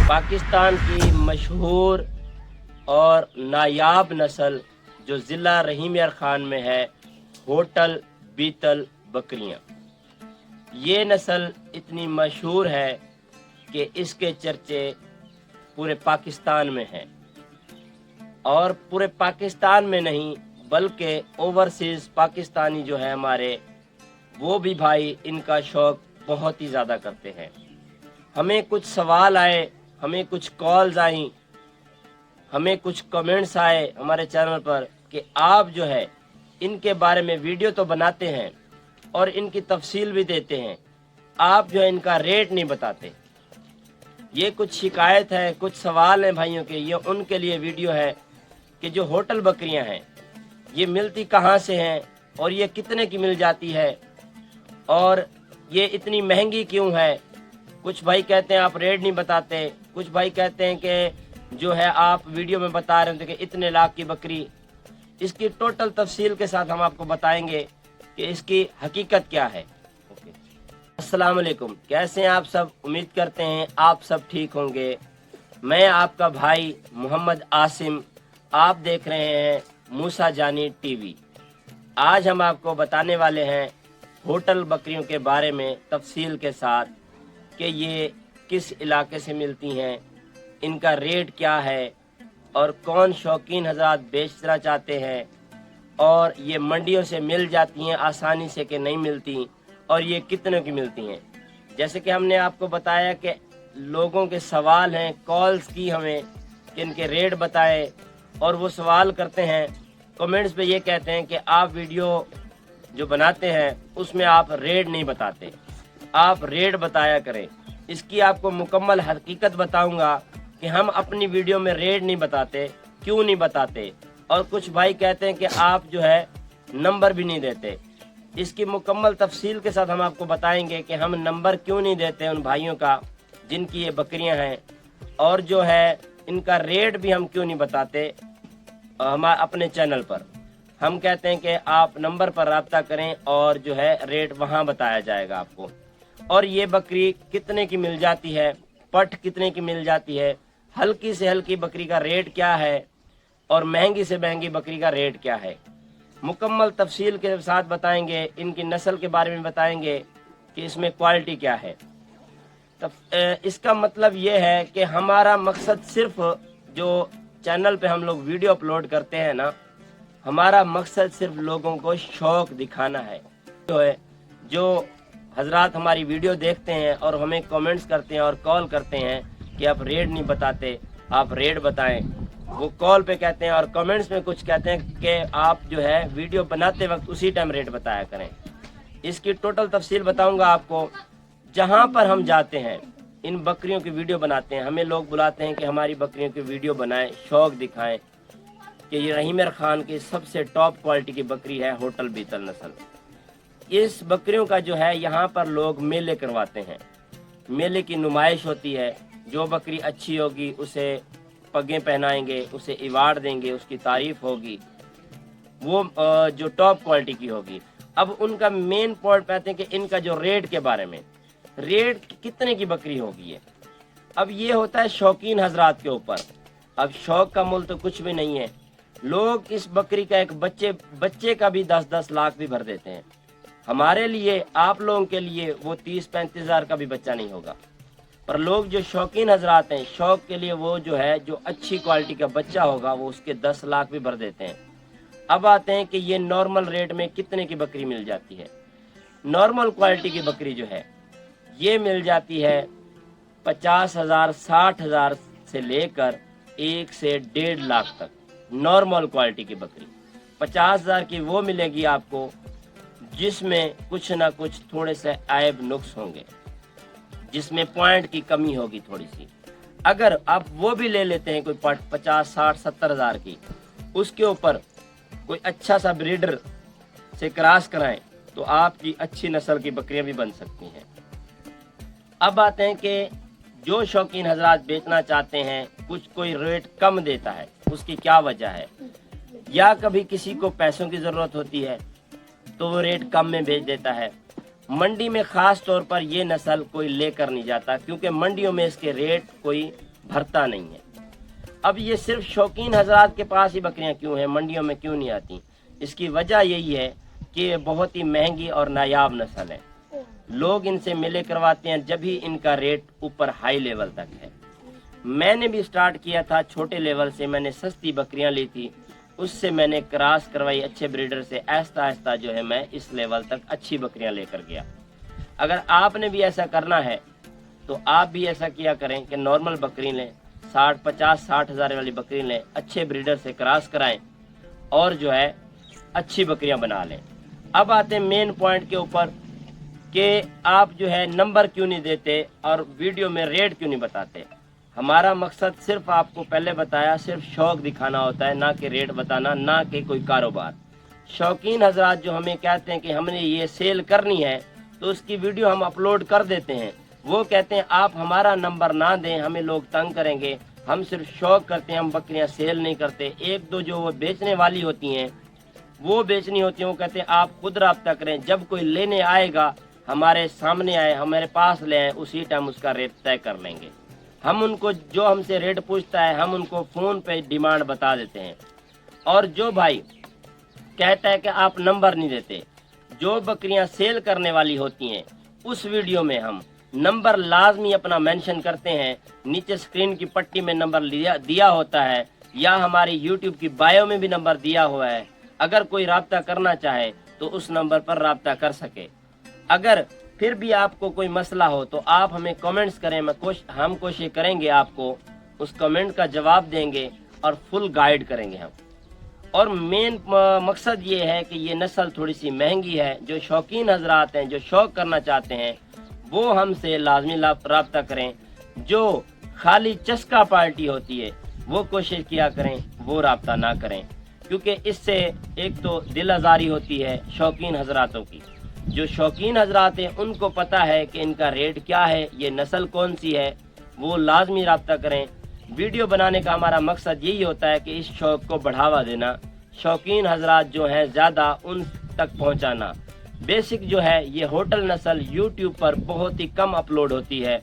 पाकिस्तान की मशहूर और नायाब नस्ल जो ज़िला रहीम यार खान में है, होटल बीतल बकरियां। ये नस्ल इतनी मशहूर है कि इसके चर्चे पूरे पाकिस्तान में हैं, और पूरे पाकिस्तान में नहीं बल्कि ओवरसीज़ पाकिस्तानी जो है हमारे, वो भी भाई इनका शौक़ बहुत ही ज़्यादा करते हैं। हमें कुछ सवाल आए, हमें कुछ कॉल्स आई, हमें कुछ कमेंट्स आए हमारे चैनल पर कि आप जो है इनके बारे में वीडियो तो बनाते हैं और इनकी तफसील भी देते हैं, आप जो है इनका रेट नहीं बताते। ये कुछ शिकायत है, कुछ सवाल हैं भाइयों के। ये उनके लिए वीडियो है कि जो होटल बकरियां हैं ये मिलती कहाँ से हैं और ये कितने की मिल जाती है और ये इतनी महंगी क्यों है। कुछ भाई कहते हैं आप रेट नहीं बताते, कुछ भाई कहते हैं कि जो है आप वीडियो में बता रहे थे कि इतने लाख की बकरी। इसकी टोटल तफसील के साथ हम आपको बताएंगे कि इसकी हकीकत क्या है। अस्सलाम वालेकुम, कैसे हैं आप सब? उम्मीद करते हैं आप सब ठीक होंगे। मैं आपका भाई मोहम्मद आसिम, आप देख रहे हैं मूसा जानी टीवी। आज हम आपको बताने वाले हैं होटल बकरियों के बारे में तफसील के साथ कि ये किस इलाके से मिलती हैं, इनका रेट क्या है और कौन शौकीन हजरात बेचना चाहते हैं, और ये मंडियों से मिल जाती हैं आसानी से कि नहीं मिलती, और ये कितने की मिलती हैं। जैसे कि हमने आपको बताया कि लोगों के सवाल हैं, कॉल्स की हमें कि इनके रेट बताएं, और वो सवाल करते हैं कमेंट्स पे, ये कहते हैं कि आप वीडियो जो बनाते हैं उसमें आप रेट नहीं बताते, आप रेट बताया करें। इसकी आपको मुकम्मल हकीकत बताऊंगा कि हम अपनी वीडियो में रेट नहीं बताते, क्यों नहीं बताते, और कुछ भाई कहते हैं कि आप जो है नंबर भी नहीं देते। इसकी मुकम्मल तफसील के साथ हम आपको बताएंगे कि हम नंबर क्यों नहीं देते उन भाइयों का जिनकी ये बकरियां हैं, और जो है इनका रेट भी हम क्यों नहीं बताते हमारे अपने चैनल पर। हम कहते हैं कि आप नंबर पर रब्ता करें और जो है रेट वहां बताया जाएगा आपको। और ये बकरी कितने की मिल जाती है, पट कितने की मिल जाती है, हल्की से हल्की बकरी का रेट क्या है, और महंगी से महंगी बकरी का रेट क्या है, मुकम्मल तफसील के साथ बताएंगे। इनकी नस्ल के बारे में बताएंगे कि इसमें क्वालिटी क्या है। इसका मतलब ये है कि हमारा मकसद सिर्फ जो चैनल पे हम लोग वीडियो अपलोड करते हैं ना, हमारा मकसद सिर्फ लोगों को शौक दिखाना है। जो हजरात हमारी वीडियो देखते हैं और हमें कमेंट्स करते हैं और कॉल करते हैं कि आप रेट नहीं बताते, आप रेट बताएं, वो कॉल पे कहते हैं और कमेंट्स में कुछ कहते हैं कि आप जो है वीडियो बनाते वक्त उसी टाइम रेट बताया करें। इसकी टोटल तफसील बताऊंगा आपको। जहां पर हम जाते हैं इन बकरियों की वीडियो बनाते हैं, हमें लोग बुलाते हैं कि हमारी बकरियों की वीडियो बनाएं, शौक दिखाएं कि ये रहीम यार खान की सबसे टॉप क्वालिटी की बकरी है होटल बीतल नस्ल। इस बकरियों का जो है यहाँ पर लोग मेले करवाते हैं, मेले की नुमाइश होती है। जो बकरी अच्छी होगी उसे पगें पहनाएंगे, उसे अवार्ड देंगे, उसकी तारीफ होगी, वो जो टॉप क्वालिटी की होगी। अब उनका मेन पॉइंट पे आते हैं कि इनका जो रेट के बारे में, रेट कितने की बकरी होगी है। अब ये होता है शौकीन हजरात के ऊपर। अब शौक का मुल तो कुछ भी नहीं है। लोग इस बकरी का एक बच्चे का भी 10-10 लाख भी भर देते हैं। हमारे लिए, आप लोगों के लिए वो 30-35 हज़ार का भी बच्चा नहीं होगा, पर लोग जो शौकीन हजरात हैं, शौक के लिए वो जो है जो अच्छी क्वालिटी का बच्चा होगा वो उसके 10 लाख भी भर देते हैं। अब आते हैं कि ये नॉर्मल रेट में कितने की बकरी मिल जाती है। नॉर्मल क्वालिटी की बकरी जो है ये मिल जाती है 50,000 60,000 से लेकर 1 से 1.5 लाख तक। नॉर्मल क्वालिटी की बकरी 50,000 की वो मिलेगी आपको जिसमें कुछ ना कुछ थोड़े से ऐब नुक्स होंगे, जिसमें पॉइंट की कमी होगी थोड़ी सी। अगर आप वो भी ले लेते हैं कोई 50, 60, 70 हज़ार की, उसके ऊपर कोई अच्छा सा ब्रीडर से क्रॉस कराएं तो आपकी अच्छी नस्ल की बकरियां भी बन सकती हैं। अब आते हैं कि जो शौकीन हजरात बेचना चाहते हैं, कुछ कोई रेट कम देता है, उसकी क्या वजह है, या कभी किसी को पैसों की ज़रूरत होती है तो वो रेट कम में बेच देता है। मंडी में ख़ास तौर पर ये नस्ल कोई लेकर नहीं जाता, क्योंकि मंडियों में इसके रेट कोई भरता नहीं है। अब ये सिर्फ शौकीन हजरात के पास ही बकरियां क्यों हैं, मंडियों में क्यों नहीं आती? इसकी वजह यही है कि ये बहुत ही महंगी और नायाब नस्ल है। लोग इनसे मेले करवाते हैं जब ही इनका रेट ऊपर हाई लेवल तक है। मैंने भी स्टार्ट किया था छोटे लेवल से, मैंने सस्ती बकरियां ली थी, उससे मैंने क्रॉस करवाई अच्छे ब्रीडर से, आहिस्ता आहिस्ता जो है मैं इस लेवल तक अच्छी बकरियां लेकर गया। अगर आपने भी ऐसा करना है तो आप भी ऐसा किया करें कि नॉर्मल बकरी लें, 50-60 हज़ार वाली बकरी लें, अच्छे ब्रीडर से क्रॉस कराएं और जो है अच्छी बकरियां बना लें। अब आते हैं मेन पॉइंट के ऊपर कि आप जो है नंबर क्यों नहीं देते और वीडियो में रेट क्यों नहीं बताते। हमारा मकसद सिर्फ आपको पहले बताया, सिर्फ शौक दिखाना होता है, ना कि रेट बताना, ना कि कोई कारोबार। शौकीन हजरात जो हमें कहते हैं कि हमने ये सेल करनी है तो उसकी वीडियो हम अपलोड कर देते हैं, वो कहते हैं आप हमारा नंबर ना दें, हमें लोग तंग करेंगे, हम सिर्फ शौक करते हैं, हम बकरियां सेल नहीं करते। एक दो जो वो बेचने वाली होती हैं वो बेचनी होती हैं, वो कहते हैं आप खुद रब्ता करें, जब कोई लेने आएगा हमारे सामने आए, हमारे पास ले आए, उसी टाइम उसका रेट तय कर लेंगे। हम उनको जो हमसे रेट पूछता है हम उनको फ़ोन पे डिमांड बता देते हैं। और जो भाई कहता है कि आप नंबर नहीं देते, जो बकरियां सेल करने वाली होती हैं उस वीडियो में हम नंबर लाजमी अपना मेंशन करते हैं, नीचे स्क्रीन की पट्टी में नंबर दिया होता है या हमारी यूट्यूब की बायो में भी नंबर दिया हुआ है। अगर कोई राब्ता करना चाहे तो उस नंबर पर राब्ता कर सके। अगर फिर भी आपको कोई मसला हो तो आप हमें कमेंट्स करें, हम कोशिश करेंगे आपको उस कमेंट का जवाब देंगे और फुल गाइड करेंगे हम। और मेन मकसद ये है कि ये नस्ल थोड़ी सी महंगी है, जो शौकीन हजरात हैं, जो शौक करना चाहते हैं वो हमसे लाजमी राब्ता करें। जो खाली चस्का पार्टी होती है वो कोशिश किया करें वो राब्ता ना करें, क्योंकि इससे एक तो दिल आज़ारी होती है शौकीन हजरातों की। जो शौकीन हजरात हैं उनको पता है कि इनका रेट क्या है, ये नस्ल कौन सी है, वो लाजमी राब्ता करें। वीडियो बनाने का हमारा मकसद यही होता है कि इस शौक को बढ़ावा देना, शौकीन हजरात जो हैं ज़्यादा उन तक पहुंचाना। बेसिक जो है ये होटल नस्ल यूट्यूब पर बहुत ही कम अपलोड होती है।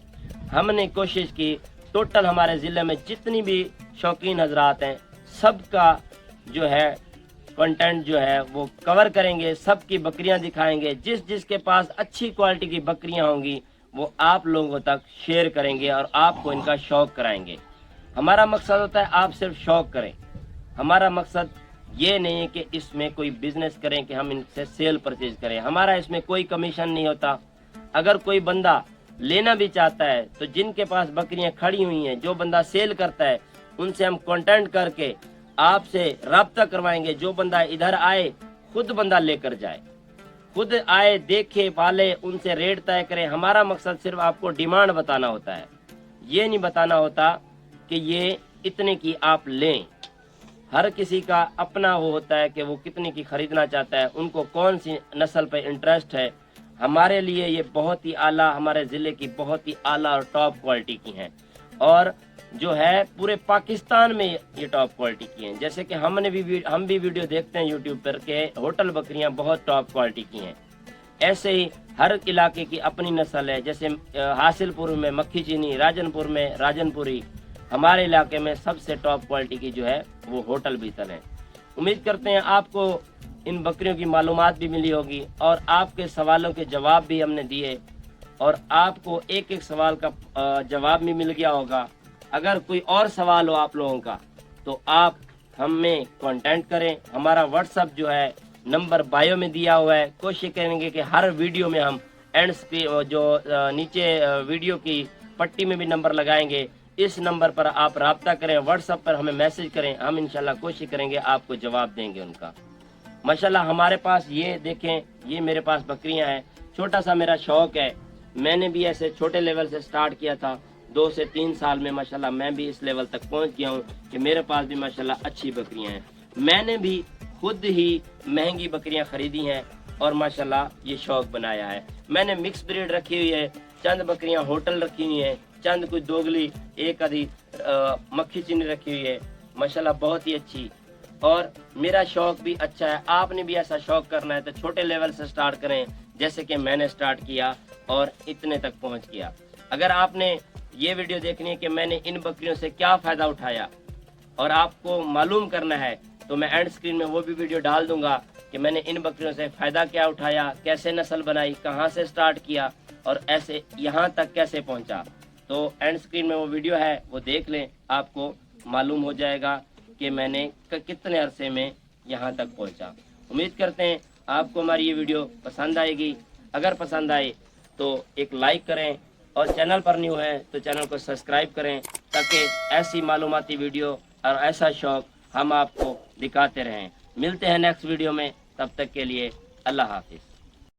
हमने कोशिश की टोटल हमारे ज़िले में जितनी भी शौकीन हजरात हैं सबका जो है कंटेंट जो है वो कवर करेंगे, सबकी बकरियां दिखाएंगे। जिसके पास अच्छी क्वालिटी की बकरियां होंगी वो आप लोगों तक शेयर करेंगे और आपको इनका शौक कराएंगे। हमारा मकसद होता है आप सिर्फ शौक करें, हमारा मकसद ये नहीं है कि इसमें कोई बिजनेस करें कि हम इनसे सेल परचेज करें। हमारा इसमें कोई कमीशन नहीं होता। अगर कोई बंदा लेना भी चाहता है तो जिनके पास बकरियां खड़ी हुई हैं, जो बंदा सेल करता है उनसे हम कांटेक्ट करके आपसे राब्ता करवाएंगे। जो बंदा इधर आए खुद बंदा लेकर जाए, खुद आए, देखे, पाले, उनसे रेट तय करें। हमारा मकसद सिर्फ आपको डिमांड बताना होता है, ये नहीं बताना होता कि ये इतने की आप लें। हर किसी का अपना वो होता है कि वो कितने की खरीदना चाहता है, उनको कौन सी नस्ल पे इंटरेस्ट है। हमारे लिए ये बहुत ही आला, हमारे ज़िले की बहुत ही आला और टॉप क्वालिटी की हैं और जो है पूरे पाकिस्तान में ये टॉप क्वालिटी की हैं। जैसे कि हम भी वीडियो देखते हैं यूट्यूब पर के होटल बकरियां बहुत टॉप क्वालिटी की हैं। ऐसे ही हर इलाके की अपनी नस्ल है। जैसे हासिलपुर में मक्खी चीनी, राजनपुर में राजनपुरी, हमारे इलाके में सबसे टॉप क्वालिटी की जो है वो होटल बीतल है। उम्मीद करते हैं आपको इन बकरियों की मालूमात भी मिली होगी और आपके सवालों के जवाब भी हमने दिए और आपको एक एक सवाल का जवाब भी मिल गया होगा। अगर कोई और सवाल हो आप लोगों का तो आप हमें कांटेक्ट करें। हमारा व्हाट्सएप जो है नंबर बायो में दिया हुआ है। कोशिश करेंगे कि हर वीडियो में हम एंड्स पे जो नीचे वीडियो की पट्टी में भी नंबर लगाएंगे, इस नंबर पर आप राब्ता करें, व्हाट्सएप पर हमें मैसेज करें, हम इंशाल्लाह कोशिश करेंगे आपको जवाब देंगे उनका। माशाल्लाह हमारे पास ये देखें, ये मेरे पास बकरियां हैं। छोटा सा मेरा शौक है, मैंने भी ऐसे छोटे लेवल से स्टार्ट किया था। 2 से 3 साल में माशाल्लाह मैं भी इस लेवल तक पहुंच गया हूं कि मेरे पास भी माशाल्लाह अच्छी बकरियां हैं। मैंने भी खुद ही महंगी बकरियां खरीदी हैं और माशाल्लाह ये शौक बनाया है। मैंने मिक्स ब्रीड रखी हुई है, चंद बकरियां होटल रखी हुई हैं, चंद कुछ दोगली, एक आधी मक्खी चीनी रखी हुई है, माशाल्लाह बहुत ही अच्छी। और मेरा शौक भी अच्छा है। आपने भी ऐसा शौक करना है तो छोटे लेवल से स्टार्ट करें, जैसे कि मैंने स्टार्ट किया और इतने तक पहुंच गया। अगर आपने یہ ویڈیو دیکھنی ہے کہ میں نے ان بکریوں سے کیا فائدہ اٹھایا اور آپ کو معلوم کرنا ہے تو میں اینڈ سکرین میں وہ بھی ویڈیو ڈال دوں گا کہ میں نے ان بکریوں سے فائدہ کیا اٹھایا، کیسے نسل بنائی، کہاں سے سٹارٹ کیا اور ایسے یہاں تک کیسے پہنچا۔ تو اینڈ سکرین میں وہ ویڈیو ہے، وہ دیکھ لیں، آپ کو معلوم ہو جائے گا کہ میں نے کتنے عرصے میں یہاں تک پہنچا۔ امید کرتے ہیں آپ کو ہماری یہ ویڈیو پسند آئے گی۔ اگر پسند آئے تو ایک لائک کریں اور چینل پر نیو ہے تو چینل کو سبسکرائب کریں تاکہ ایسی معلوماتی ویڈیو اور ایسا شوق ہم آپ کو دکھاتے رہیں۔ ملتے ہیں نیکسٹ ویڈیو میں، تب تک کے لیے اللہ حافظ۔